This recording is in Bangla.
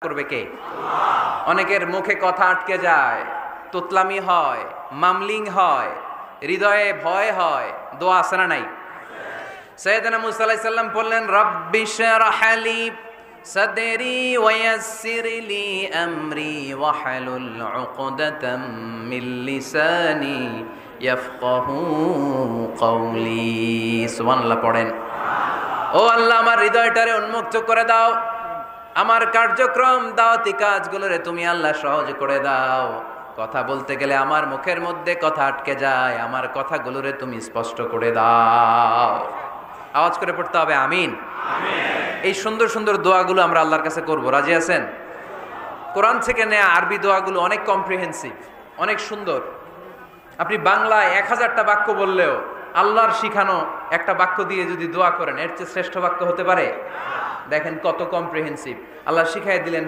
করবে কে? অনেকের মুখে কথা আটকে যায়, তোতলামি হয়, মামলিং হয়, হৃদয়ে ভয় হয়, দোয়া আছে না নাই? সাইয়েদনা মুসা আলাইহিস সালাম বললেন, রব্বি শরহ লি সাদরি ওয়ায়াসসির লি আমরি ওয়াহলুল উকদাতাম মিন লিসানি ইয়াফকাহু কওলি। সুবহানাল্লাহ পড়েন। ও আল্লাহ, আমার হৃদয়টারে উন্মুক্ত করে দাও, আমার কার্যক্রম দাওয়াতি কাজগুলোরে তুমি আল্লাহ সহজ করে দাও। কথা বলতে গেলে আমার মুখের মধ্যে কথা আটকে যায়, আমার কথাগুলোরে তুমি স্পষ্ট করে দাও। আওয়াজ করে পড়তে হবে আমিন। এই সুন্দর সুন্দর দোয়াগুলো আমরা আল্লাহর কাছে করব, রাজি আছেন? কোরআন থেকে নেয়া আরবি দোয়াগুলো অনেক কম্প্রিহেন্সিভ, অনেক সুন্দর। আপনি বাংলায় 1000টা বাক্য বললেও আল্লাহর শিখানো একটা বাক্য দিয়ে যদি দোয়া করেন, এর চেয়ে শ্রেষ্ঠ বাক্য হতে পারে? দেখেন কত কম্প্রিহেন্সিভ। আল্লাহ শিখাই দিলেন